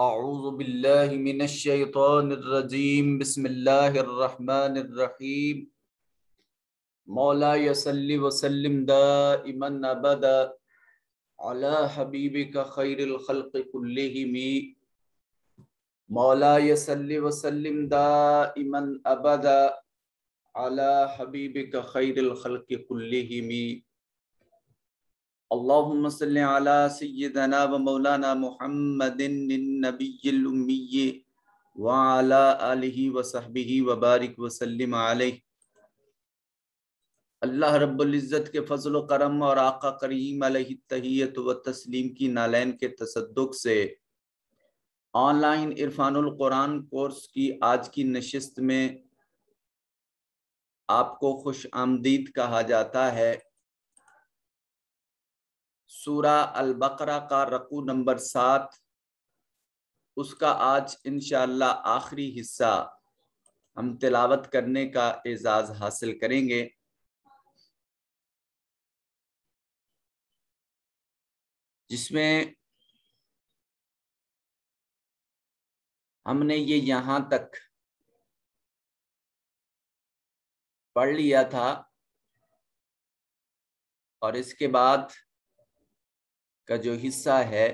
اعوذ باللہ من الشیطان الرجیم بسم اللہ الرحمن الرحیم مولاي صل وسلم دائما ابدا على حبیبک خیر الخلق كلهم مولاي صل وسلم دائما ابدا على حبیبک خیر الخلق كلهم اللهم صل على سيدنا ومولانا محمد النبي الأمي وعلى آله وصحبه وبارك وسلم عليه۔ اللہ رب العزت کے فضل و کرم اور آقا کریم علیہ التحیۃ و تسلیم کی نالین کے تصدق سے آن لائن عرفان القرآن کورس کی آج کی نشست میں آپ کو خوش آمدید کہا جاتا ہے۔ سورہ البقرہ کا رکوع نمبر 7، اس کا آج انشاءاللہ آخری حصہ ہم تلاوت کرنے کا اعزاز حاصل کریں گے۔ جس میں ہم نے یہ یہاں تک پڑھ لیا تھا اور اس کے بعد کا جو حصہ ہے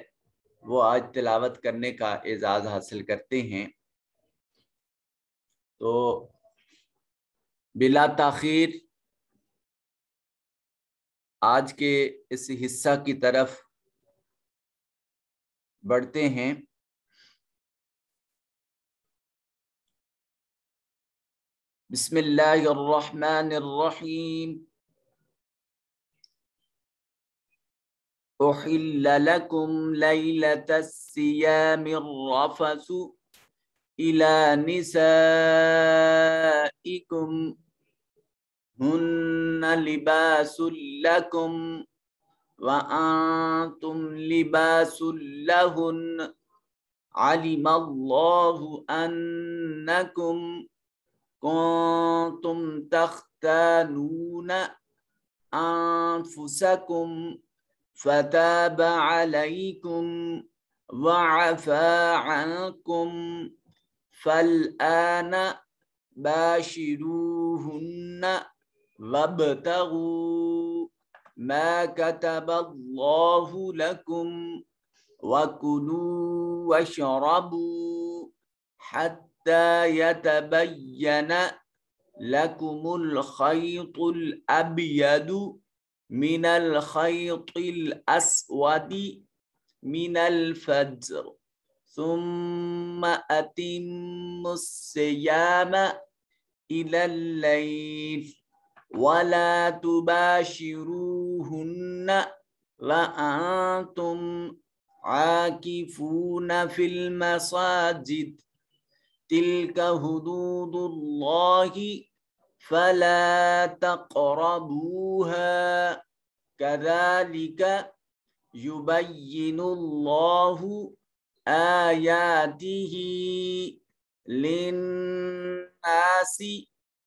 وہ آج تلاوت کرنے کا اعزاز حاصل کرتے ہیں۔ تو بلا تاخیر آج کے اس حصہ کی طرف بڑھتے ہیں۔ بسم اللہ الرحمن الرحیم۔ أحل لكم ليلة الصيام الرفث إلى نسائكم هن لباس لكم وأنتم لباس لهن علم الله أنكم كنتم تختانون أنفسكم فتاب عليكم وعفى عنكم فالآن باشروهن وابتغوا ما كتب الله لكم وكلوا واشربوا حتى يتبين لكم الخيط الأبيض من الخيط الأسود من الفجر ثم أتموا الصيام إلى الليل ولا تباشروهن وأنتم عاكفون في المساجد تلك حدود الله فلا تقربوها كذلك يبين الله آياته للناس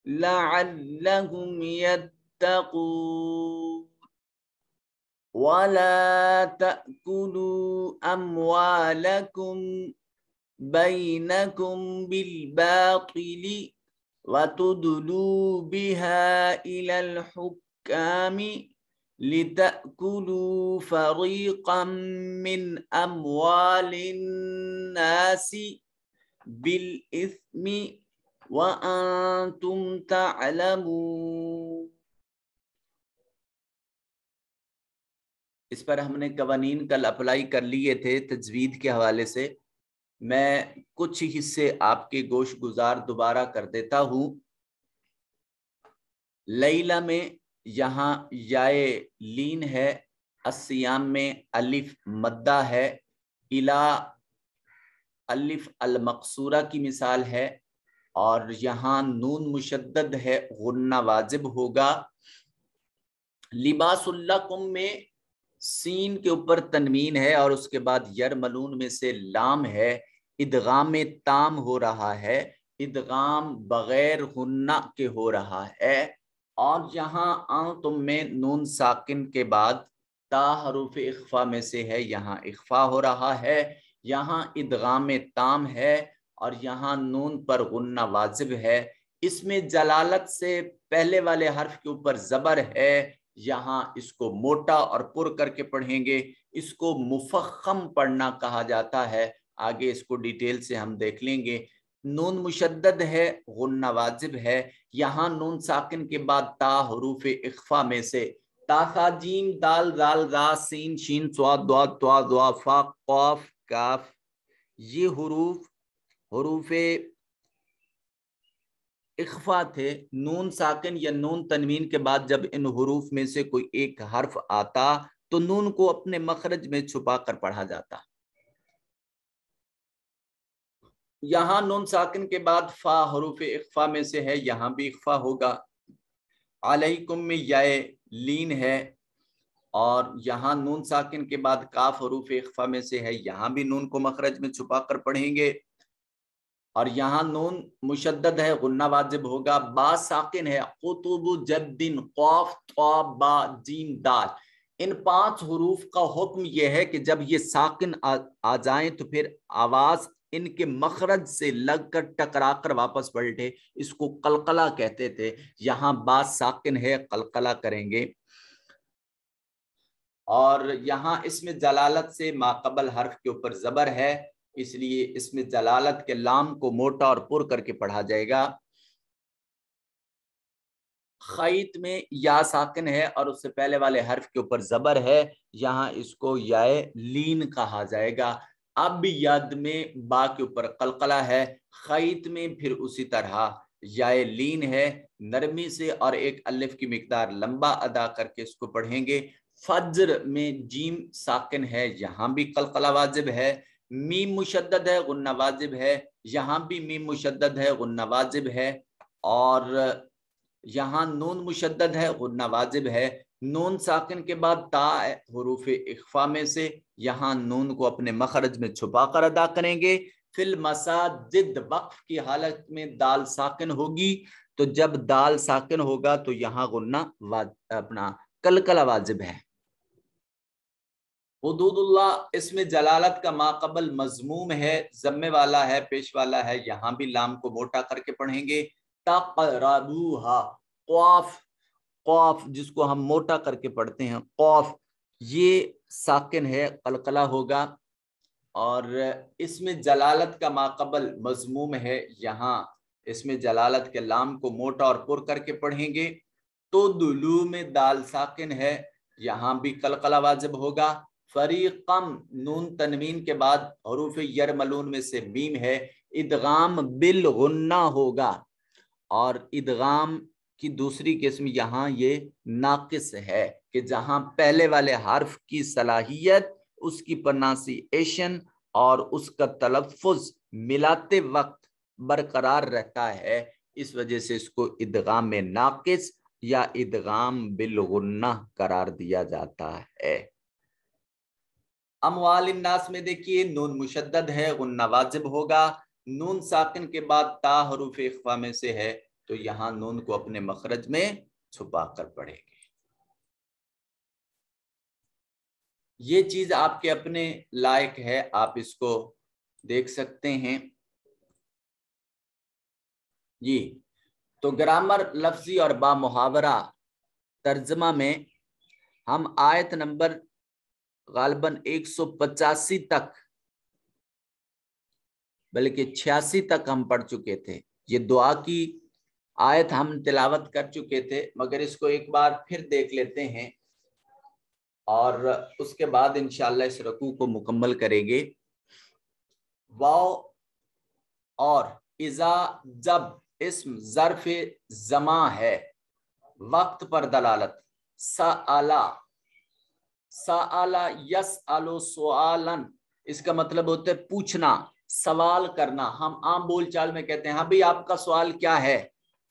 لعلهم يتقون ولا تأكلوا أموالكم بينكم بالباطل وتدلوا بها إلى الحكام لتأكلوا فريقا من أموال الناس بالإثم وأنتم تعلمون۔ اس پر ہم نے قوانین کل اپلائی کر لیے تھے تجوید کے حوالے سے۔ میں کچھ حصے آپ کے گوش گزار دوبارہ کر دیتا ہوں۔ لیلہ میں یہاں یائے لین ہے، الصیام میں الف مدہ ہے، الا الف المقصورہ کی مثال ہے، اور یہاں نون مشدد ہے، غنہ واجب ہوگا۔ لباس لکم میں سین کے اوپر تنوین ہے اور اس کے بعد یرملون میں سے لام ہے، ادغام تام ہو رہا ہے، ادغام بغیر غنہ کے ہو رہا ہے، اور یہاں انتم میں نون ساکن کے بعد تا حروف اخفا میں سے ہے، یہاں اخفا ہو رہا ہے۔ یہاں ادغام تام ہے اور یہاں نون پر غنہ واجب ہے. اس میں جلالت سے پہلے والے حرف کے اوپر زبر ہے، یہاں اس کو موٹا اور پر کر کے پڑھیں گے. اس کو مفخم پڑھنا کہا جاتا ہے، آگے اس کو ڈیٹیل سے ہم دیکھ لیں گے. نون مشدد ہے، غنہ واجب ہے. یہاں نون ساکن کے بعد تا حروف اخفا میں سے تا ثا جیم دال زال را سین شین صاد ضاد طا ظا فا قاف کاف، یہ حروف اخفا تھے. نون ساکن یا نون تنوین کے بعد جب ان حروف میں سے کوئی ایک حرف آتا تو نون کو اپنے مخرج میں چھپا کر پڑھا جاتا. یہاں نون ساکن کے بعد فا حروف اخفا میں سے ہے، یہاں بھی اخفا ہوگا. علیکم میں یائے لین ہے، اور یہاں نون ساکن کے بعد کاف حروف اخفا میں سے ہے، یہاں بھی نون کو مخرج میں چھپا کر پڑھیں گے. اور یہاں نون مشدد ہے، غنہ واجب ہوگا. با ساکن ہے، قطب جدن قاف طا با جیم دال. ان 5 حروف کا حکم یہ ہے کہ جب یہ ساکن آ جائیں تو پھر آواز ان کے مخرج سے لگ کر ٹکرا کر واپس پلٹے، اس کو قلقلہ کہتے تھے. یہاں با ساکن ہے، قلقلہ کریں گے. اور یہاں اس میں جلالت سے ماقبل حرف کے اوپر زبر ہے، اس لیے اس میں جلالت کے لام کو موٹا اور پر کر کے پڑھا جائے گا. خیت میں یا ساکن ہے اور اس سے پہلے والے حرف کے اوپر زبر ہے، یہاں اس کو یائے لین کہا جائے گا. اب ید میں با کے اوپر قلقلہ ہے، خیت میں پھر اسی طرح یائے لین ہے، نرمی سے اور ایک الف کی مقدار لمبا ادا کر کے اس کو پڑھیں گے. فجر میں جیم ساکن ہے، یہاں بھی قلقلہ واجب ہے. میم مشدد ہے، غنہ واجب ہے، یہاں بھی میم مشدد ہے، غنہ واجب ہے. اور یہاں نون مشدد ہے، غنہ واجب ہے. نون ساکن کے بعد تا حروف اخفا میں سے، یہاں نون کو اپنے مخرج میں چھپا کر ادا کریں گے. فی المساجد وقف کی حالت میں دال ساکن ہوگی، تو جب دال ساکن ہوگا تو یہاں غنہ اپنا قلقلہ واجب ہے. حدود اللہ، اس میں جلالت کا ماقبل مضموم ہے، ضمے والا ہے، پیش والا ہے، یہاں بھی لام کو موٹا کر کے پڑھیں گے. تقربوہا، قاف، قاف جس کو ہم موٹا کر کے پڑھتے ہیں قاف، یہ ساکن ہے، قلقلہ ہوگا. اور اس میں جلالت کا ماقبل مضموم ہے، یہاں اس میں جلالت کے لام کو موٹا اور پر کر کے پڑھیں گے. تو دلو میں دال ساکن ہے، یہاں بھی قلقلہ واجب ہوگا. فریقم نون تنوین کے بعد حروف یرملون میں سے میم ہے، ادغام بالغنہ ہوگا. اور ادغام کی دوسری قسم یہاں یہ ناقص ہے کہ جہاں پہلے والے حرف کی صلاحیت، اس کی پروننسیشن اور اس کا تلفظ ملاتے وقت برقرار رہتا ہے، اس وجہ سے اس کو ادغام میں ناقص یا ادغام بالغنہ قرار دیا جاتا ہے. اموال الناس میں دیکھیے نون مشدد ہے، غنہ واجب ہوگا. نون ساکن کے بعد تا حروف اخفا میں سے ہے، تو یہاں نون کو اپنے مخرج میں چھپا کر پڑھیں گے. یہ چیز آپ کے اپنے لائق ہے، آپ اس کو دیکھ سکتے ہیں. جی تو گرامر لفظی اور با محاورہ ترجمہ میں ہم آیت نمبر غالباً 185 تک بلکہ 86 تک ہم پڑھ چکے تھے. یہ دعا کی آیت ہم تلاوت کر چکے تھے، مگر اس کو ایک بار پھر دیکھ لیتے ہیں اور اس کے بعد انشاءاللہ اس رکوع کو مکمل کریں گے. واو اور اذا جب اسم ظرف زماں ہے، وقت پر دلالت. سألا، سألا یسألو سؤالن، اس کا مطلب ہوتا ہے پوچھنا، سوال کرنا. ہم عام بول چال میں کہتے ہیں ہاں بھئی آپ کا سوال کیا ہے،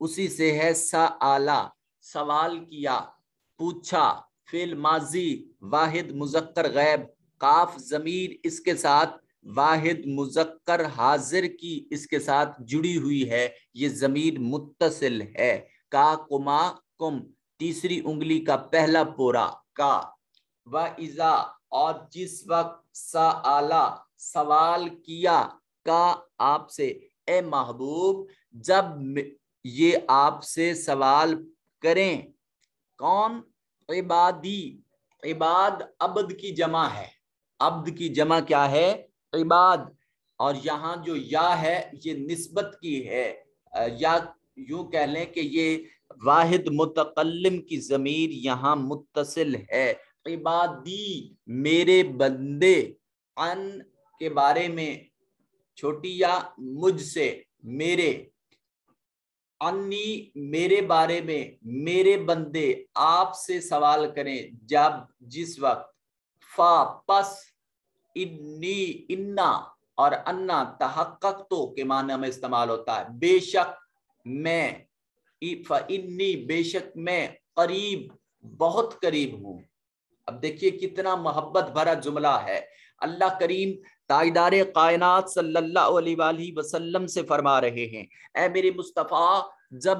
اسی سے ہے سألا، سوال کیا، پوچھا. فعل ماضی واحد مذکر غائب، قاف ضمیر اس کے ساتھ واحد مذکر حاضر کی اس کے ساتھ جڑی ہوئی ہے، یہ ضمیر متصل ہے. کا کما کم، تیسری انگلی کا پہلا پورا کا. وَإِذَا اور جس وقت سآلا سوال کیا کا آپ سے، اے محبوب جب یہ آپ سے سوال کریں، کون؟ عبادی، عباد عبد کی جمع ہے، عبد کی جمع کیا ہے؟ عباد، اور یہاں جو یا ہے یہ نسبت کی ہے، یا یوں کہہ لیں کہ یہ واحد متکلم کی ضمیر یہاں متصل ہے۔ عبادی میرے بندے، ان کے بارے میں چھوٹی یا مجھ سے، میرے، انی میرے بارے میں، میرے بندے آپ سے سوال کریں جب جس وقت، فا پس، انی انا اور انا تحقق تو کے معنی میں استعمال ہوتا ہے، بے شک میں، فانی بے شک میں، قریب بہت قریب ہوں۔ اب دیکھیے کتنا محبت بھرا جملہ ہے۔ اللہ کریم تاجدار کائنات صلی اللہ علیہ وآلہ وسلم سے فرما رہے ہیں، اے میرے مصطفیٰ جب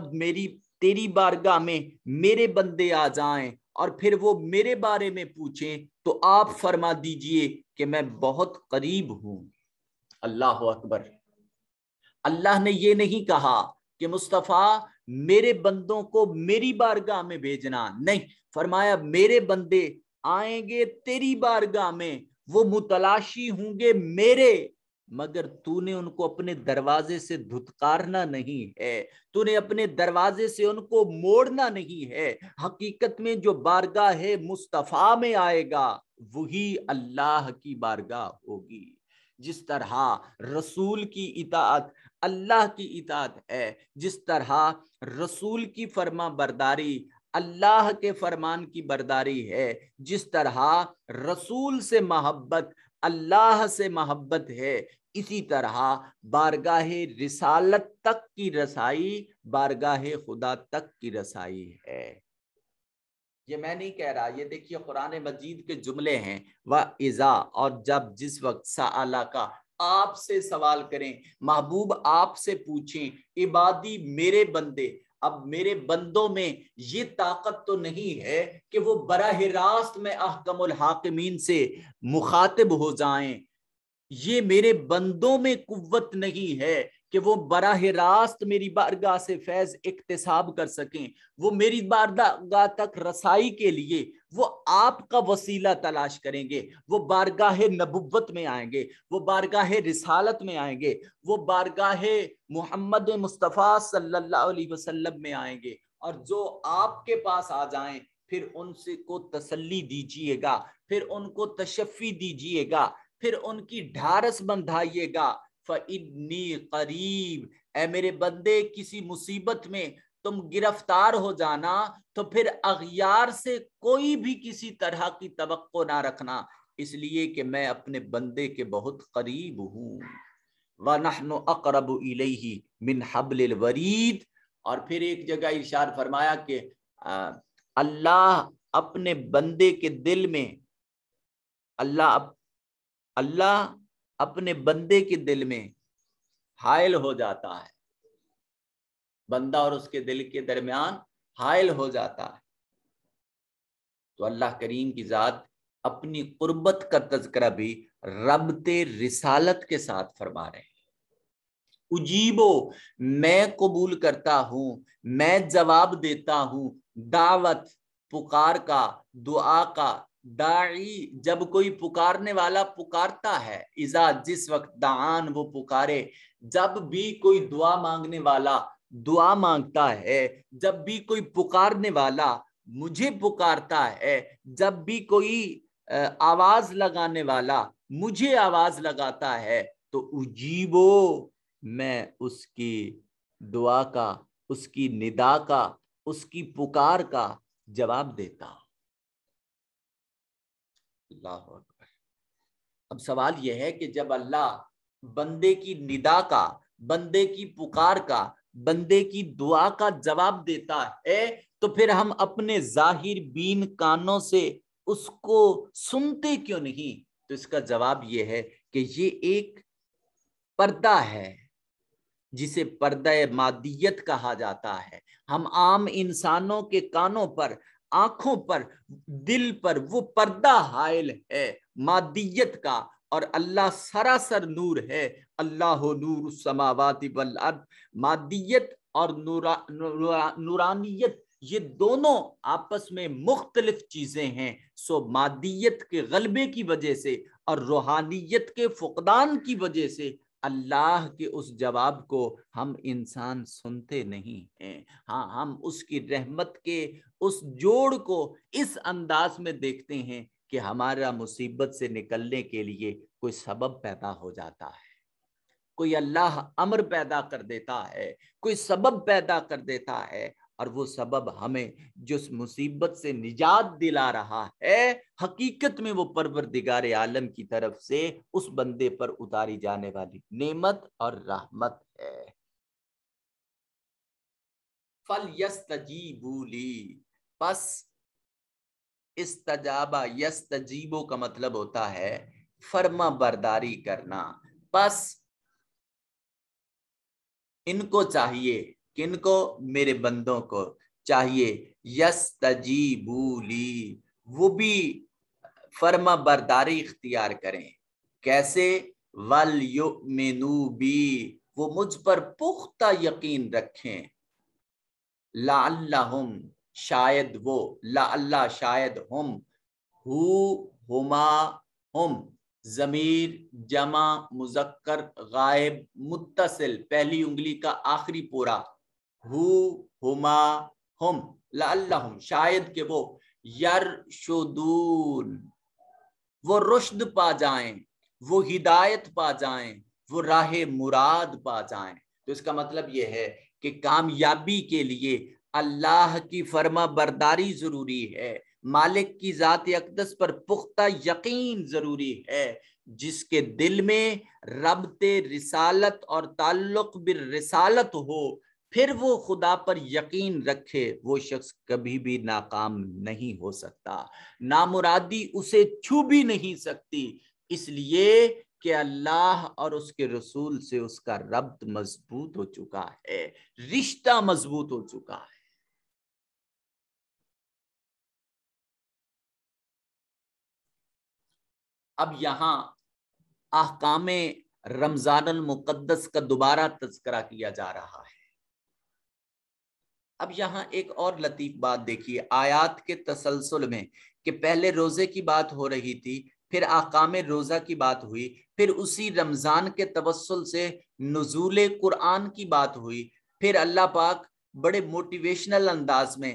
تیری بارگاہ میں میرے بندے آ جائیں اور پھر وہ میرے بارے میں پوچھیں تو آپ فرما دیجئے کہ میں بہت قریب ہوں۔ اللہ اکبر۔ اللہ نے یہ نہیں کہا کہ مصطفیٰ میرے بندوں کو میری بارگاہ میں بھیجنا، نہیں، فرمایا میرے بندے آئیں گے تیری بارگاہ میں، وہ متلاشی ہوں گے میرے، مگر تو نے ان کو اپنے دروازے سے دھتکارنا نہیں ہے، تو نے اپنے دروازے سے ان کو موڑنا نہیں ہے۔ حقیقت میں جو بارگاہ ہے مصطفیٰ میں آئے گا وہی اللہ کی بارگاہ ہوگی۔ جس طرح رسول کی اطاعت اللہ کی اطاعت ہے، جس طرح رسول کی فرما برداری اللہ کے فرمان کی برداری ہے، جس طرح رسول سے محبت اللہ سے محبت ہے، اسی طرح بارگاہ رسالت تک کی رسائی بارگاہ خدا تک کی رسائی ہے۔ یہ میں نہیں کہہ رہا، یہ دیکھیے قرآن مجید کے جملے ہیں، وَإِذَا، اور جب جس وقت سَأَلَ کا آپ سے سوال کریں، محبوب آپ سے پوچھیں، عبادی میرے بندے، اب میرے بندوں میں یہ طاقت تو نہیں ہے کہ وہ براہ راست میں احکم الحاکمین سے مخاطب ہو جائیں، یہ میرے بندوں میں قوت نہیں ہے کہ وہ براہ راست میری بارگاہ سے فیض اکتساب کر سکیں، وہ میری بارگاہ تک رسائی کے لیے وہ آپ کا وسیلہ تلاش کریں گے، وہ بارگاہ نبوت میں آئیں گے، وہ بارگاہ رسالت میں آئیں گے، وہ بارگاہ محمد مصطفیٰ صلی اللہ علیہ وسلم میں آئیں گے، اور جو آپ کے پاس آ جائیں پھر ان سے کو تسلی دیجئے گا، پھر ان کو تشفی دیجئے گا، پھر ان کی ڈھارس بندھائیے گا۔ فَإِنِّي قریب، اے میرے بندے کسی مصیبت میں تم گرفتار ہو جانا تو پھر اغیار سے کوئی بھی کسی طرح کی توقع نہ رکھنا، اس لیے کہ میں اپنے بندے کے بہت قریب ہوں۔ وَنَحْنُ أَقْرَبُ إِلَيْهِ مِنْ حَبْلِ الْوَرِيدِ، اور پھر ایک جگہ ارشاد فرمایا کہ اللہ اپنے بندے کے دل میں، اللہ اپنے بندے کے دل میں حائل ہو جاتا ہے، بندہ اور اس کے دل کے درمیان حائل ہو جاتا ہے۔ تو اللہ کریم کی ذات اپنی قربت کا تذکرہ بھی ربط رسالت کے ساتھ فرما رہے ہیں۔ اجیبو، میں قبول کرتا ہوں، میں جواب دیتا ہوں، دعوت پکار کا، دعا کا، داعی جب کوئی پکارنے والا پکارتا ہے، اذا جس وقت دعان وہ پکارے، جب بھی کوئی دعا مانگنے والا دعا مانگتا ہے، جب بھی کوئی پکارنے والا مجھے پکارتا ہے، جب بھی کوئی آواز لگانے والا مجھے آواز لگاتا ہے، تو اجیبو، میں اس کی دعا کا، اس کی ندا کا، اس کی پکار کا جواب دیتا ہوں۔ اللہ اکبر۔ اب سوال یہ ہے کہ جب اللہ بندے کی ندا کا، بندے کی پکار کا، بندے کی دعا کا جواب دیتا ہے تو پھر ہم اپنے ظاہر بین کانوں سے اس کو سنتے کیوں نہیں؟ تو اس کا جواب یہ ہے کہ یہ ایک پردہ ہے جسے پردہ مادیت کہا جاتا ہے۔ ہم عام انسانوں کے کانوں پر آنکھوں پر دل پر وہ پردہ حائل ہے مادیت کا، اور اللہ سراسر نور ہے۔ اللہ نور السماوات والارض، مادیت اور نورانیت یہ دونوں آپس میں مختلف چیزیں ہیں۔ سو مادیت کے غلبے کی وجہ سے اور روحانیت کے فقدان کی وجہ سے اللہ کے اس جواب کو ہم انسان سنتے نہیں ہیں۔ ہاں، ہم اس کی رحمت کے اس جوڑ کو اس انداز میں دیکھتے ہیں کہ ہمارا مصیبت سے نکلنے کے لیے کوئی سبب پیدا ہو جاتا ہے، کوئی اللہ امر پیدا کر دیتا ہے، کوئی سبب پیدا کر دیتا ہے، اور وہ سبب ہمیں جس مصیبت سے نجات دلا رہا ہے حقیقت میں وہ پروردگار عالم کی طرف سے اس بندے پر اتاری جانے والی نعمت اور رحمت ہے۔ فَلْيَسْتَجِيبُوا لِي، پس استجابہ یستجیبو کا مطلب ہوتا ہے فرما برداری کرنا۔ پس ان کو چاہیے، کن کو؟ میرے بندوں کو چاہیے، یستجیبوا لی، وہ بھی فرما برداری اختیار کریں۔ کیسے؟ وَلْيُؤْمِنُوا بِی، وہ مجھ پر پختہ یقین رکھیں۔ لعلہم، شاید وہ، لعلہ شاید، ہم، ہما، ہم، ضمیر جمع مذکر غائب متصل، پہلی انگلی کا آخری پورا، ہما، ہم، لعلہم شاید کہ وہ، یرشدون، وہ رشد پا جائیں، وہ ہدایت پا جائیں، وہ راہ مراد پا جائیں۔ تو اس کا مطلب یہ ہے کہ کامیابی کے لیے اللہ کی فرما برداری ضروری ہے، مالک کی ذات اقدس پر پختہ یقین ضروری ہے۔ جس کے دل میں ربط رسالت اور تعلق بالرسالت ہو، پھر وہ خدا پر یقین رکھے، وہ شخص کبھی بھی ناکام نہیں ہو سکتا، نامرادی اسے چھو بھی نہیں سکتی، اس لیے کہ اللہ اور اس کے رسول سے اس کا ربط مضبوط ہو چکا ہے، رشتہ مضبوط ہو چکا ہے۔ اب یہاں احکام رمضان المقدس کا دوبارہ تذکرہ کیا جا رہا ہے۔ اب یہاں ایک اور لطیف بات دیکھیے آیات کے تسلسل میں، کہ پہلے روزے کی بات ہو رہی تھی، پھر احکام روزہ کی بات ہوئی، پھر اسی رمضان کے توسل سے نزول قرآن کی بات ہوئی، پھر اللہ پاک بڑے موٹیویشنل انداز میں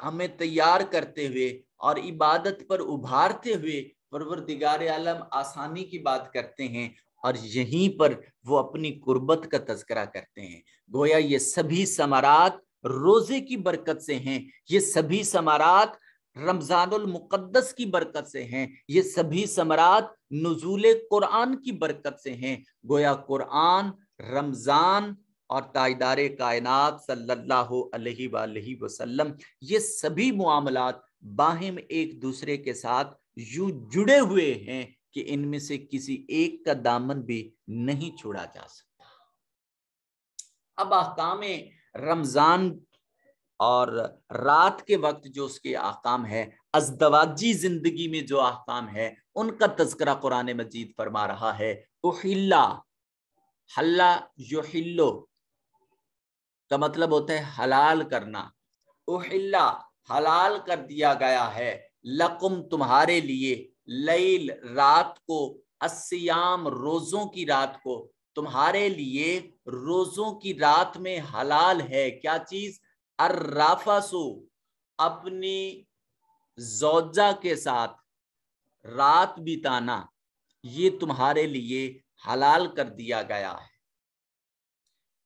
ہمیں تیار کرتے ہوئے اور عبادت پر ابھارتے ہوئے پروردگار عالم آسانی کی بات کرتے ہیں، اور یہیں پر وہ اپنی قربت کا تذکرہ کرتے ہیں۔ گویا یہ سبھی ثمرات روزے کی برکت سے ہیں، یہ سبھی ثمرات رمضان المقدس کی برکت سے ہیں، یہ سبھی ثمرات نزول قرآن کی برکت سے ہیں۔ گویا قرآن، رمضان اور تاجدار کائنات صلی اللہ علیہ وآلہ وسلم، یہ سبھی معاملات باہم ایک دوسرے کے ساتھ یوں جڑے ہوئے ہیں کہ ان میں سے کسی ایک کا دامن بھی نہیں چھوڑا جا سکتا۔ اب احکام رمضان اور رات کے وقت جو اس کے احکام ہے، ازدواجی زندگی میں جو احکام ہے، ان کا تذکرہ قرآن مجید فرما رہا ہے۔ احلا، حلا یحلو کا مطلب ہوتا ہے حلال کرنا۔ احلا، حلال کر دیا گیا ہے، لکم تمہارے لیے، لیل رات کو، الصیام روزوں کی رات کو، تمہارے لیے روزوں کی رات میں حلال ہے کیا چیز؟ الرفث، اپنی زوجہ کے ساتھ رات بتانا، یہ تمہارے لیے حلال کر دیا گیا ہے۔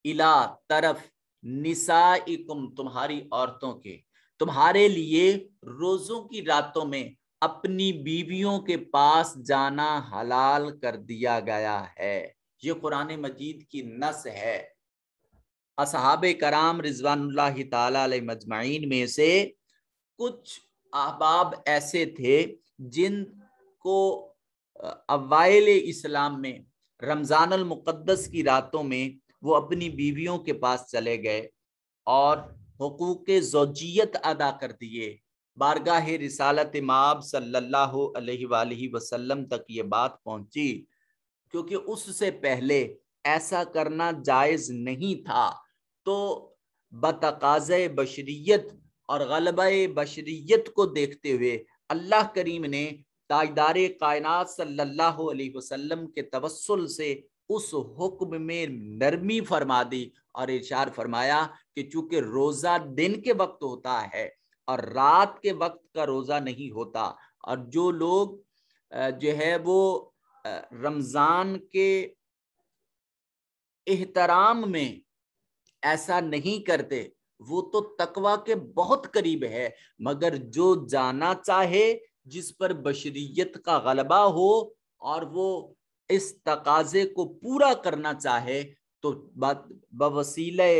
الا، طرف، نسائکم، تمہاری عورتوں کے، تمہارے لیے روزوں کی راتوں میں اپنی بیویوں کے پاس جانا حلال کر دیا گیا ہے۔ یہ قرآن مجید کی نص ہے۔ اصحاب کرام رضوان اللہ تعالی علیہ مجمعین میں سے کچھ احباب ایسے تھے جن کو اوائل اسلام میں رمضان المقدس کی راتوں میں وہ اپنی بیویوں کے پاس چلے گئے اور حقوق زوجیت ادا کر دیے، بارگاہ رسالت مآب صلی اللہ علیہ وآلہ وسلم تک یہ بات پہنچی، کیونکہ اس سے پہلے ایسا کرنا جائز نہیں تھا، تو بتقاضۂ بشریت اور غلبہ بشریت کو دیکھتے ہوئے اللہ کریم نے تاجدار کائنات صلی اللہ علیہ وسلم کے توسل سے اس حکم میں نرمی فرما دی اور ارشاد فرمایا کہ چونکہ روزہ دن کے وقت ہوتا ہے اور رات کے وقت کا روزہ نہیں ہوتا، اور جو لوگ جو ہے وہ رمضان کے احترام میں ایسا نہیں کرتے، وہ تو تقوی کے بہت قریب ہے، مگر جو جانا چاہے، جس پر بشریت کا غلبہ ہو اور وہ اس تقاضے کو پورا کرنا چاہے، تو بوسیلہ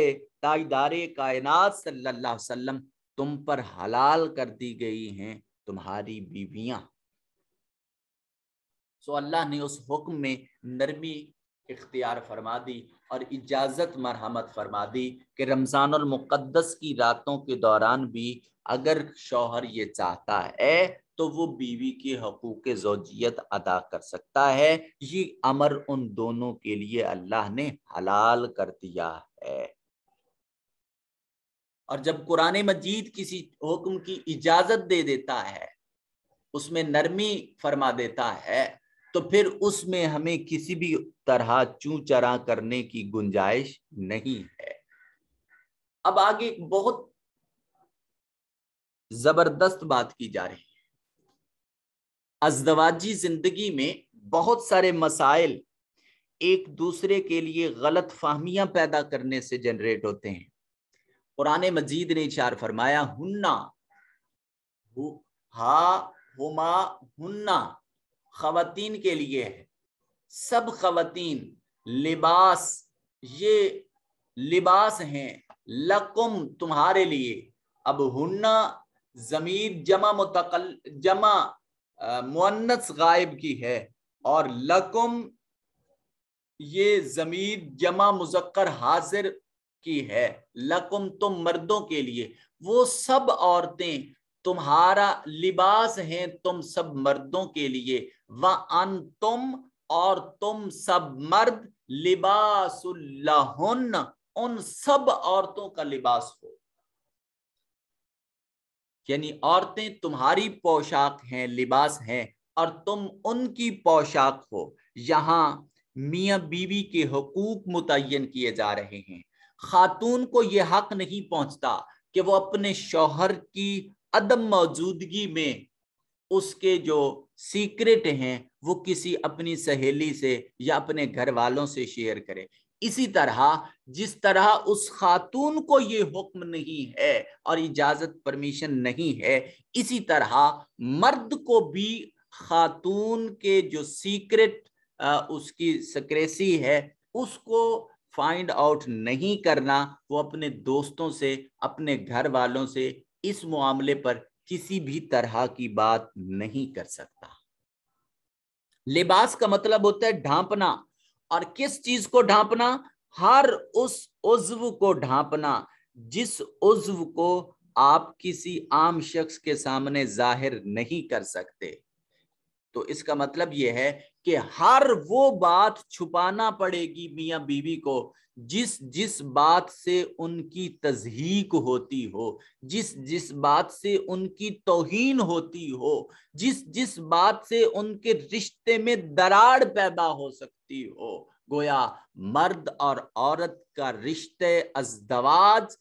تاجدار کائنات صلی اللہ علیہ وسلم تم پر حلال کر دی گئی ہیں تمہاری بیویاں۔ سو اللہ نے اس حکم میں نرمی اختیار فرما دی اور اجازت مرحمت فرما دی کہ رمضان المقدس کی راتوں کے دوران بھی اگر شوہر یہ چاہتا ہے تو وہ بیوی کے حقوق زوجیت ادا کر سکتا ہے۔ یہ امر ان دونوں کے لیے اللہ نے حلال کر دیا ہے۔ اور جب قرآن مجید کسی حکم کی اجازت دے دیتا ہے، اس میں نرمی فرما دیتا ہے، تو پھر اس میں ہمیں کسی بھی طرح چوں چراں کرنے کی گنجائش نہیں ہے۔ اب آگے ایک بہت زبردست بات کی جا رہی ہے۔ ازدواجی زندگی میں بہت سارے مسائل ایک دوسرے کے لیے غلط فہمیاں پیدا کرنے سے جنریٹ ہوتے ہیں۔ قرآن مجید نے ارشاد فرمایا ہننا ہما ہننا، خواتین کے لیے ہے، سب خواتین لباس، یہ لباس ہیں، لکم تمہارے لیے۔ اب ہننا ضمیر جمع مؤنث غائب کی ہے، اور لکم یہ ضمیر جمع مذکر حاضر کی ہے، لکم تم مردوں کے لیے، وہ سب عورتیں تمہارا لباس ہیں تم سب مردوں کے لیے، وَأَنْتُمْ اور تم سب مرد لباس لہن ان سب عورتوں کا لباس ہو، یعنی عورتیں تمہاری پوشاک ہیں، لباس ہیں، اور تم ان کی پوشاک ہو۔ یہاں میاں بیوی کے حقوق متعین کیے جا رہے ہیں۔ خاتون کو یہ حق نہیں پہنچتا کہ وہ اپنے شوہر کی عدم موجودگی میں اس کے جو سیکرٹ ہیں وہ کسی اپنی سہیلی سے یا اپنے گھر والوں سے شیئر کرے۔ اسی طرح جس طرح اس خاتون کو یہ حکم نہیں ہے اور اجازت پرمیشن نہیں ہے، اسی طرح مرد کو بھی خاتون کے جو سیکرٹ اس کی سکریسی ہے اس کو فائنڈ آؤٹ نہیں کرنا، وہ اپنے دوستوں سے اپنے گھر والوں سے اس معاملے پر کسی بھی طرح کی بات نہیں کر سکتا۔ لباس کا مطلب ہوتا ہے ڈھانپنا، اور کس چیز کو ڈھانپنا؟ ہر اس عضو کو ڈھانپنا جس عضو کو آپ کسی عام شخص کے سامنے ظاہر نہیں کر سکتے۔ تو اس کا مطلب یہ ہے کہ ہر وہ بات چھپانا پڑے گی میاں بیوی کو جس بات سے ان کی تضحیک ہوتی ہو، جس بات سے ان کی توہین ہوتی ہو، جس بات سے ان کے رشتے میں دراڑ پیدا ہو سکتی ہو۔ گویا مرد اور عورت کا رشتے ازدواج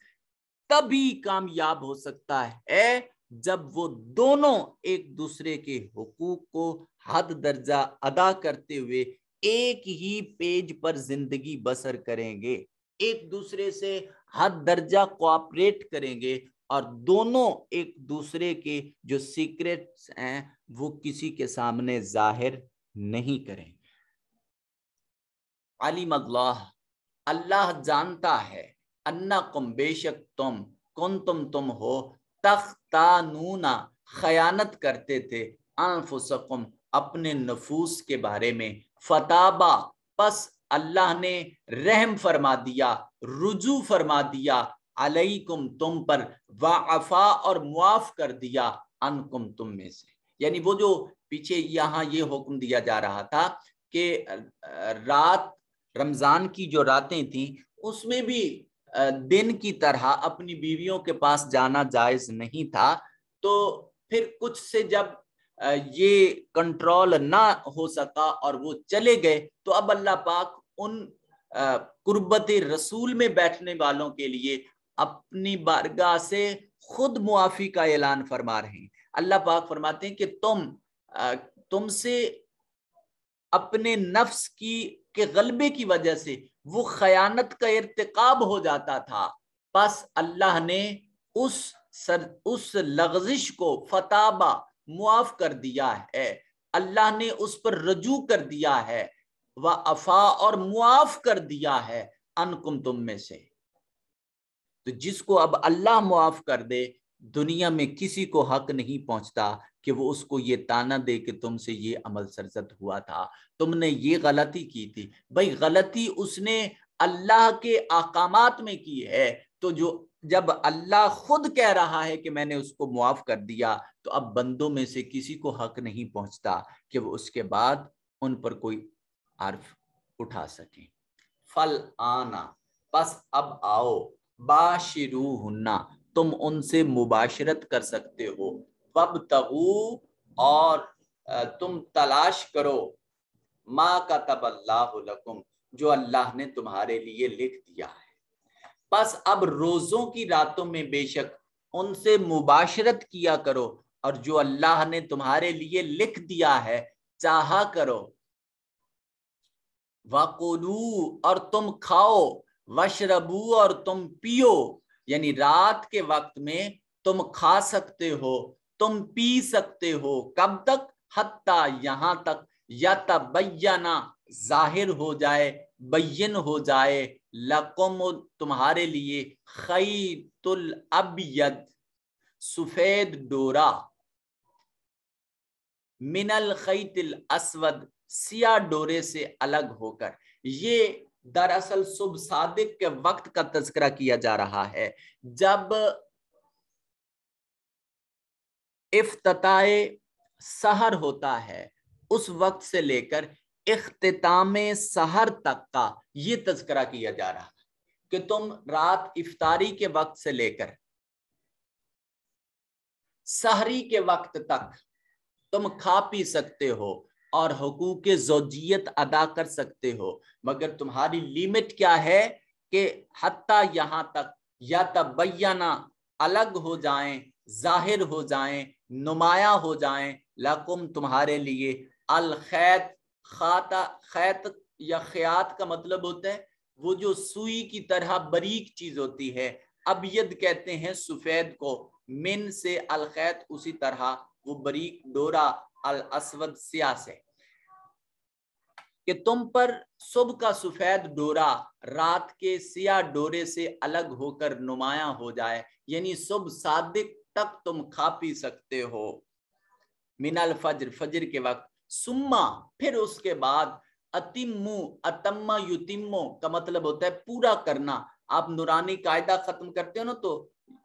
تبھی کامیاب ہو سکتا ہے جب وہ دونوں ایک دوسرے کے حقوق کو حد درجہ ادا کرتے ہوئے ایک ہی پیج پر زندگی بسر کریں گے، ایک دوسرے سے حد درجہ کوآپریٹ کریں گے، اور دونوں ایک دوسرے کے جو سیکرٹس ہیں وہ کسی کے سامنے ظاہر نہیں کریں گے۔ علیم اللہ جانتا ہے، انکم بے شک تم ہو، تختانون خیانت کرتے تھے، انفسکم اپنے نفوس کے بارے میں، فتابا پس اللہ نے رحم فرما دیا، رجوع فرما دیا، علیکم تم پر، وعفا اور معاف کر دیا انکم تم میں سے، یعنی وہ جو پیچھے یہاں یہ حکم دیا جا رہا تھا کہ رات رمضان کی جو راتیں تھیں اس میں بھی دن کی طرح اپنی بیویوں کے پاس جانا جائز نہیں تھا، تو پھر کچھ سے جب یہ کنٹرول نہ ہو سکا اور وہ چلے گئے تو اب اللہ پاک ان قربت رسول میں بیٹھنے والوں کے لیے اپنی بارگاہ سے خود معافی کا اعلان فرما رہے ہیں۔ اللہ پاک فرماتے ہیں کہ تم سے اپنے نفس کے غلبے کی وجہ سے وہ خیانت کا ارتکاب ہو جاتا تھا، بس اللہ نے اس لغزش کو فتابہ معاف کر دیا ہے، اللہ نے اس پر رجوع کر دیا ہے، وعفا اور معاف کر دیا ہے انکم تم میں سے۔ تو جس کو اب اللہ معاف کر دے، دنیا میں کسی کو حق نہیں پہنچتا کہ وہ اس کو یہ تانا دے کہ تم سے یہ عمل سرزد ہوا تھا، تم نے یہ غلطی کی تھی۔ بھئی غلطی اس نے اللہ کے احکامات میں کی ہے، تو جب اللہ خود کہہ رہا ہے کہ میں نے اس کو معاف کر دیا، تو اب بندوں میں سے کسی کو حق نہیں پہنچتا کہ وہ اس کے بعد ان پر کوئی حرف اٹھا سکیں۔ فل آنا، پس اب آؤ، باشروہن، تم ان سے مباشرت کر سکتے ہو، وابتغوا، اور تم تلاش کرو، ما کتب اللہ لکم، جو اللہ نے تمہارے لیے لکھ دیا ہے۔ بس اب روزوں کی راتوں میں بے شک ان سے مباشرت کیا کرو، اور جو اللہ نے تمہارے لیے لکھ دیا ہے چاہا کرو۔ وَقُلُوا، اور تم کھاؤ، وَاشْرَبُوا، اور تم پیو، یعنی رات کے وقت میں تم کھا سکتے ہو، تم پی سکتے ہو، کب تک؟ حتیٰ، یہاں تک، یتبین، ظاہر ہو جائے، بین ہو جائے، لکم، تمہارے لیے، خیط الابید، سفید ڈورا، من الخیط الاسود، سیاہ ڈورے سے الگ ہو کر۔ یہ دراصل صبح صادق کے وقت کا تذکرہ کیا جا رہا ہے، جب افتتاح سحر ہوتا ہے، اس وقت سے لے کر اختتام سحر تک کا یہ تذکرہ کیا جا رہا ہے کہ تم رات افطاری کے وقت سے لے کر سحری کے وقت تک تم کھا پی سکتے ہو اور حقوق زوجیت ادا کر سکتے ہو، مگر تمہاری لیمٹ کیا ہے کہ حتیٰ یہاں تک یتبینا، الگ ہو جائیں، ظاہر ہو جائیں، نمایاں ہو جائیں، لکم، تمہارے لیے، الخیط، خیط یا خیاط کا مطلب ہوتا ہے وہ جو سوئی کی طرح باریک چیز ہوتی ہے، ابید کہتے ہیں سفید کو، من سے الخیط، اسی طرح وہ باریک ڈورا، الاسود، سیاہ سے، کہ تم پر صبح کا سفید ڈورا رات کے سیاہ ڈورے سے الگ ہو کر نمایاں ہو جائے، یعنی صبح صادق تک تم کھا پی سکتے ہو، من الفجر، فجر کے وقت، سما، پھر اس کے بعد، اتمو، اتما یتمو کا مطلب ہوتا ہے پورا کرنا۔ آپ نورانی قاعدہ ختم کرتے ہو نا، تو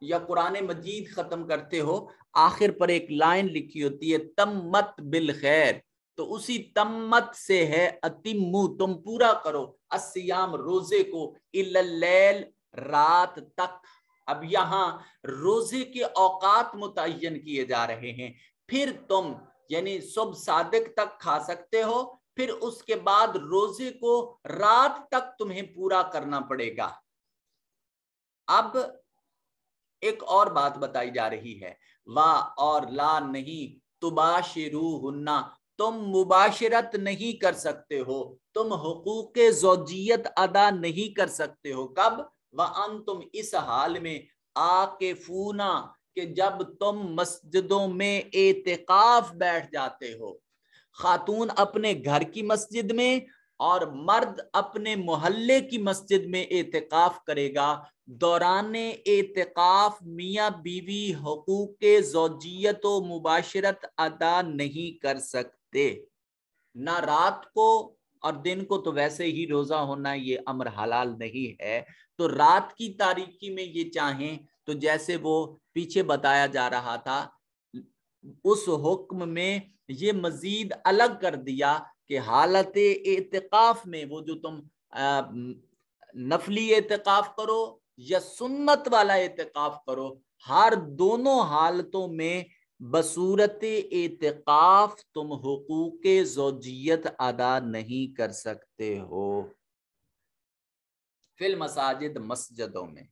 یا قرآن مجید ختم کرتے ہو، آخر پر ایک لائن لکھی ہوتی ہے تمت بالخیر، تو اسی تمت سے ہے اتمو، تم پورا کرو، الصیام، روزے کو، الی اللیل، رات تک۔ اب یہاں روزے کے اوقات متعین کیے جا رہے ہیں، پھر تم یعنی صبح صادق تک کھا سکتے ہو، پھر اس کے بعد روزے کو رات تک تمہیں پورا کرنا پڑے گا۔ اب ایک اور بات بتائی جا رہی ہے، وا، اور لا، نہیں، تباشروہن، تم مباشرت نہیں کر سکتے ہو، تم حقوق زوجیت ادا نہیں کر سکتے ہو، کب؟ وانتم، اس حال میں، عاکفون، کہ جب تم مسجدوں میں اعتکاف بیٹھ جاتے ہو، خاتون اپنے گھر کی مسجد میں اور مرد اپنے محلے کی مسجد میں اعتکاف کرے گا، دوران اعتکاف میاں بیوی حقوق زوجیت و مباشرت ادا نہیں کر سکتے، نہ رات کو، اور دن کو تو ویسے ہی روزہ ہونا یہ امر حلال نہیں ہے، تو رات کی تاریکی میں یہ چاہیں تو جیسے وہ پیچھے بتایا جا رہا تھا، اس حکم میں یہ مزید الگ کر دیا کہ حالت اعتکاف میں وہ جو تم نفلی اعتکاف کرو یا سنت والا اعتکاف کرو، ہر دونوں حالتوں میں بصورت اعتکاف تم حقوق زوجیت ادا نہیں کر سکتے ہو فی المساجد، مسجدوں میں۔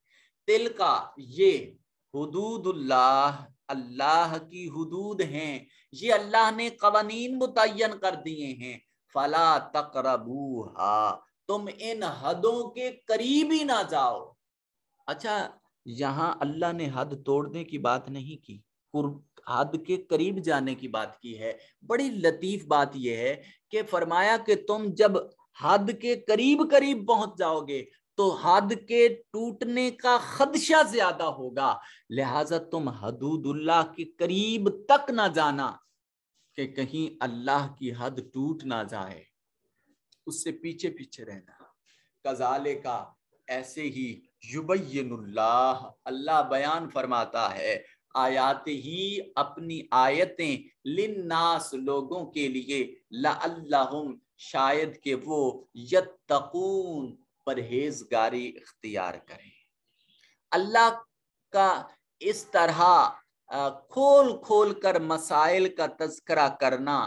تل کا یہ حدود اللہ، اللہ کی حدود ہیں، یہ اللہ نے قوانین متعین کر دیے ہیں۔ فلا تقربوها، تم ان حدوں کے قریب ہی نہ جاؤ۔ اچھا، یہاں اللہ نے حد توڑنے کی بات نہیں کی، حد کے قریب جانے کی بات کی ہے۔ بڑی لطیف بات یہ ہے کہ فرمایا کہ تم جب حد کے قریب قریب پہنچ جاؤ گے تو حد کے ٹوٹنے کا خدشہ زیادہ ہوگا، لہٰذا تم حدود اللہ کے قریب تک نہ جانا کہ کہیں اللہ کی حد ٹوٹ نہ جائے، اس سے پیچھے پیچھے رہنا۔ کذالک، ایسے ہی یبین اللہ، اللہ بیان فرماتا ہے آیات ہی، اپنی آیتیں، للناس، لوگوں کے لیے، لعلہم، شاید کہ وہ، یتقون، پرہیزگاری اختیار کریں۔ اللہ کا اس طرح کھول کھول کر مسائل کا تذکرہ کرنا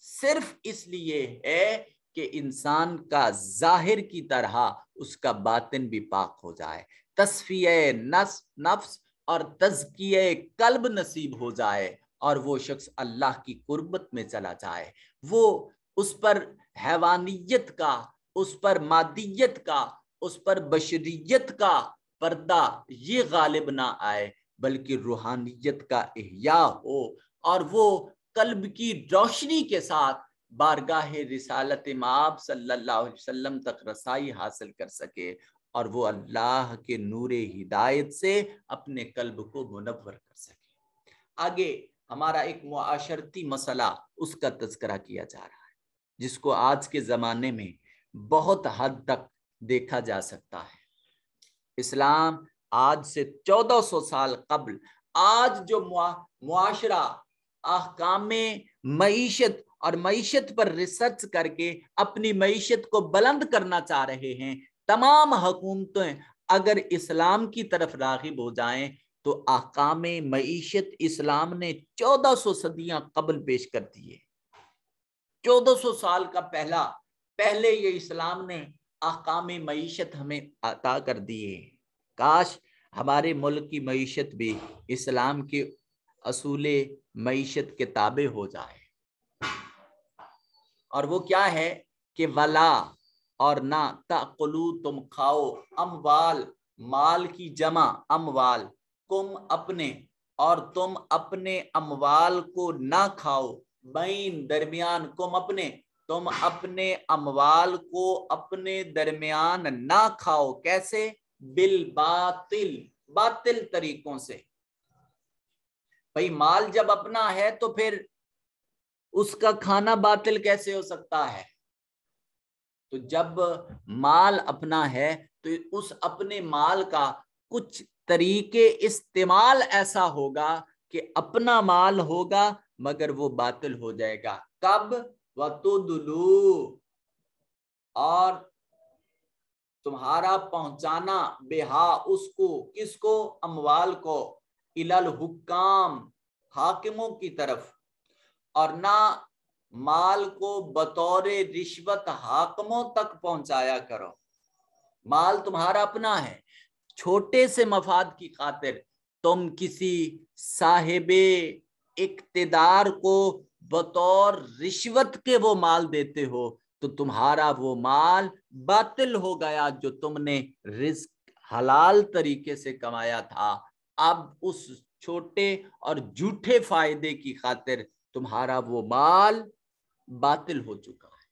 صرف اس لیے ہے کہ انسان کا ظاہر کی طرح اس کا باطن بھی پاک ہو جائے، تصفیہ نفس اور تزکیہ قلب نصیب ہو جائے، اور وہ شخص اللہ کی قربت میں چلا جائے، وہ اس پر حیوانیت کا، اس پر مادیت کا، اس پر بشریت کا پردہ یہ غالب نہ آئے، بلکہ روحانیت کا احیاء ہو، اور وہ قلب کی روشنی کے ساتھ بارگاہ رسالت مآب صلی اللہ علیہ وسلم تک رسائی حاصل کر سکے، اور وہ اللہ کے نور ہدایت سے اپنے قلب کو منور کر سکے۔ آگے ہمارا ایک معاشرتی مسئلہ، اس کا تذکرہ کیا جا رہا ہے، جس کو آج کے زمانے میں بہت حد تک دیکھا جا سکتا ہے۔ اسلام آج سے 1400 سال قبل، آج جو معاشرہ احکام معیشت اور معیشت پر ریسرچ کر کے اپنی معیشت کو بلند کرنا چاہ رہے ہیں، تمام حکومتیں اگر اسلام کی طرف راغب ہو جائیں تو احکام معیشت اسلام نے 1400 صدیاں قبل پیش کر دیے۔ 1400 سال کا پہلے یہ اسلام نے احکام معیشت ہمیں عطا کر دیے۔ کاش ہمارے ملک کی معیشت بھی اسلام کے اصول معیشت کے تابع ہو جائے، اور وہ کیا ہے کہ ولا، اور نہ، تاکلو، تم کھاؤ، اموال، مال کی جمع اموال، کم، اپنے، اور تم اپنے اموال کو نہ کھاؤ، بین، درمیان، کم، اپنے، تم اپنے اموال کو اپنے درمیان نہ کھاؤ، کیسے؟ بالباطل، باطل طریقوں سے۔ بھئی مال جب اپنا ہے تو پھر اس کا کھانا باطل کیسے ہو سکتا ہے؟ تو جب مال اپنا ہے تو اس اپنے مال کا کچھ طریقے استعمال ایسا ہوگا کہ اپنا مال ہوگا مگر وہ باطل ہو جائے گا۔ کب؟ وَتُدْلُو، اور تمہارا پہنچانا، بہا، اس کو، کس کو؟ اموال کو، الی الحکام، حاکموں کی طرف، اور نہ مال کو بطور رشوت حاکموں تک پہنچایا کرو۔ مال تمہارا اپنا ہے، چھوٹے سے مفاد کی خاطر تم کسی صاحب اقتدار کو بطور رشوت کے وہ مال دیتے ہو تو تمہارا وہ مال باطل ہو گیا جو تم نے رزق حلال طریقے سے کمایا تھا۔ اب اس چھوٹے اور جھوٹے فائدے کی خاطر تمہارا وہ مال باطل ہو چکا ہے۔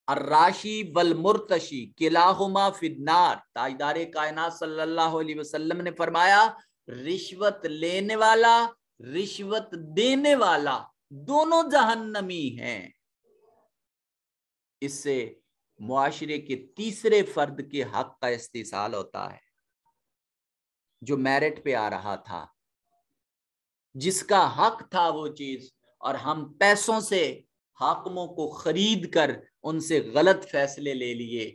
الراشی والمرتشی کلاہما فی النار، تاجدار کائنات صلی اللہ علیہ وسلم نے فرمایا رشوت لینے والا، رشوت دینے والا دونوں جہنمی ہیں۔ اس سے معاشرے کے تیسرے فرد کے حق کا استحصال ہوتا ہے جو میرٹ پہ آ رہا تھا، جس کا حق تھا وہ چیز، اور ہم پیسوں سے حاکموں کو خرید کر ان سے غلط فیصلے لے لیے،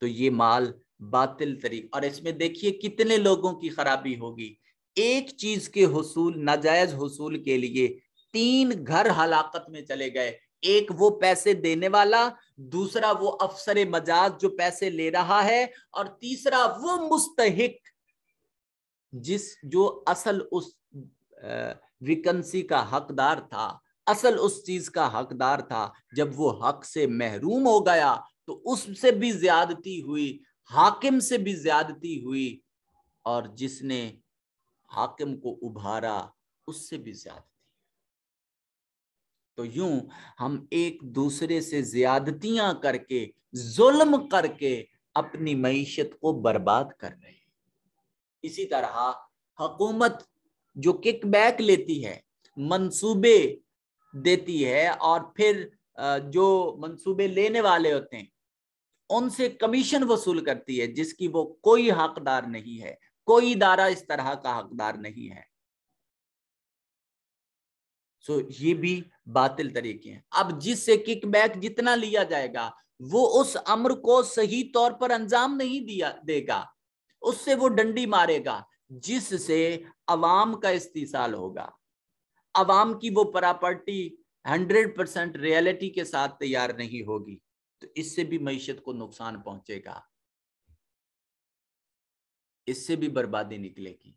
تو یہ مال باطل طریق. اور اس میں دیکھیے کتنے لوگوں کی خرابی ہوگی. ایک چیز کے حصول، ناجائز حصول کے لیے 3 گھر ہلاکت میں چلے گئے. ایک وہ پیسے دینے والا، دوسرا وہ افسر مجاز جو پیسے لے رہا ہے، اور تیسرا وہ مستحق جو اصل اس ویکنسی کا حقدار تھا، اصل اس چیز کا حقدار تھا. جب وہ حق سے محروم ہو گیا تو اس سے بھی زیادتی ہوئی، حاکم سے بھی زیادتی ہوئی، اور جس نے حاکم کو ابھارا اس سے بھی زیادتی. تو یوں ہم ایک دوسرے سے زیادتیاں کر کے، ظلم کر کے اپنی معیشت کو برباد کر رہے ہیں. اسی طرح حکومت جو کک بیک لیتی ہے، منصوبے دیتی ہے، اور پھر جو منصوبے لینے والے ہوتے ہیں ان سے کمیشن وصول کرتی ہے، جس کی وہ کوئی حقدار نہیں ہے. کوئی ادارہ اس طرح کا حقدار نہیں ہے. یہ بھی باطل طریقے ہیں. اب جس سے کک بیک جتنا لیا جائے گا وہ اس امر کو صحیح طور پر انجام نہیں دے گا، اس سے وہ ڈنڈی مارے گا، جس سے عوام کا استحصال ہوگا. عوام کی وہ پراپرٹی 100% ریئلٹی کے ساتھ تیار نہیں ہوگی، تو اس سے بھی معیشت کو نقصان پہنچے گا، اس سے بھی بربادی نکلے گی.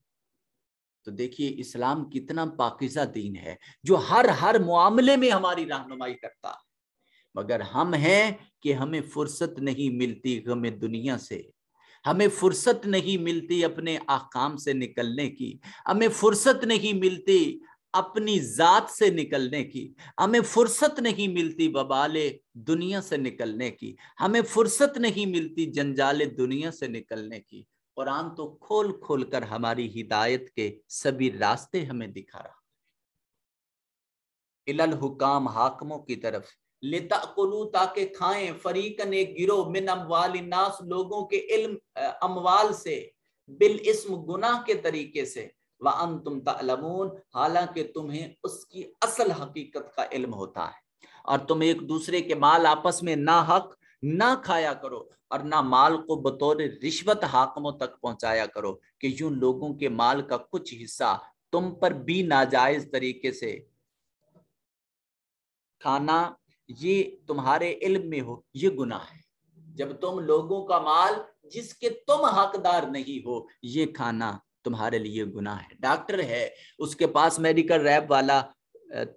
تو دیکھیے اسلام کتنا پاکیزہ دین ہے جو ہر معاملے میں ہماری رہنمائی کرتا. مگر ہم ہیں کہ ہمیں فرصت نہیں ملتی غم دنیا سے، ہمیں فرصت نہیں ملتی اپنے احکام سے نکلنے کی، ہمیں فرصت نہیں ملتی اپنی ذات سے نکلنے کی، ہمیں فرصت نہیں ملتی وبال دنیا سے نکلنے کی، ہمیں فرصت نہیں ملتی جنجال دنیا سے نکلنے کی. قرآن تو کھول کھول کر ہماری ہدایت کے سبھی راستے ہمیں دکھا رہا. الحکام، حاکموں کی طرف، لِتَأْكُلُوا تاکہ کھائیں، فریقاً ایک گروہ، من اموال الناس لوگوں کے علم اموال سے، بالاسم گناہ کے طریقے سے، وَأَنْتُمْ تَعْلَمُونَ حالانکہ تمہیں اس کی اصل حقیقت کا علم ہوتا ہے. اور تم ایک دوسرے کے مال آپس میں ناحق نہ کھایا کرو، اور نہ مال کو بطور رشوت حاکموں تک پہنچایا کرو، کہ یوں لوگوں کے مال کا کچھ حصہ تم پر بھی ناجائز طریقے سے کھانا یہ تمہارے علم میں ہو، یہ گناہ ہے. جب تم لوگوں کا مال جس کے تم حقدار نہیں ہو یہ کھانا تمہارے لیے گناہ ہے. ڈاکٹر ہے، اس کے پاس میڈیکل ریپ والا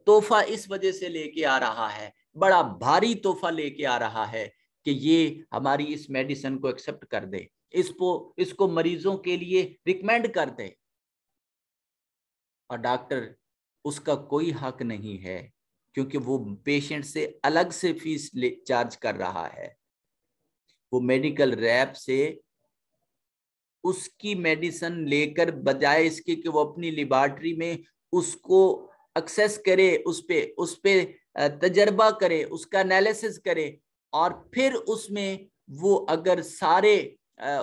تحفہ اس وجہ سے لے کے آ رہا ہے، بڑا بھاری تحفہ لے کے آ رہا ہے کہ یہ ہماری اس میڈیسن کو ایکسپٹ کر دے، اس کو مریضوں کے لیے ریکمینڈ کر دے. اور ڈاکٹر اس کا کوئی حق نہیں ہے، کیونکہ وہ پیشنٹ سے الگ سے فیس چارج کر رہا ہے. وہ میڈیکل ریپ سے اس کی میڈیسن لے کر بجائے اس کے کہ وہ اپنی لیبارٹری میں اس کو ایکسیس کرے، اس پہ تجربہ کرے، اس کا انالیسس کرے، اور پھر اس میں وہ اگر سارے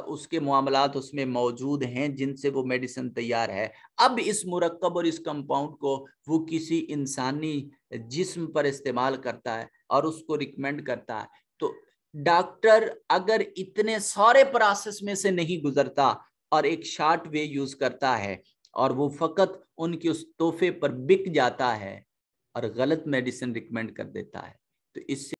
اس کے معاملات اس میں موجود ہیں جن سے وہ میڈیسن تیار ہے، اب اس مرکب اور اس کمپاؤنڈ کو وہ کسی انسانی جسم پر استعمال کرتا ہے اور اس کو ریکمینڈ کرتا ہے. تو ڈاکٹر اگر اتنے سارے پروسیس میں سے نہیں گزرتا اور ایک شارٹ وے یوز کرتا ہے اور وہ فقط ان کے اس تحفے پر بک جاتا ہے اور غلط میڈیسن ریکمینڈ کر دیتا ہے، تو اس سے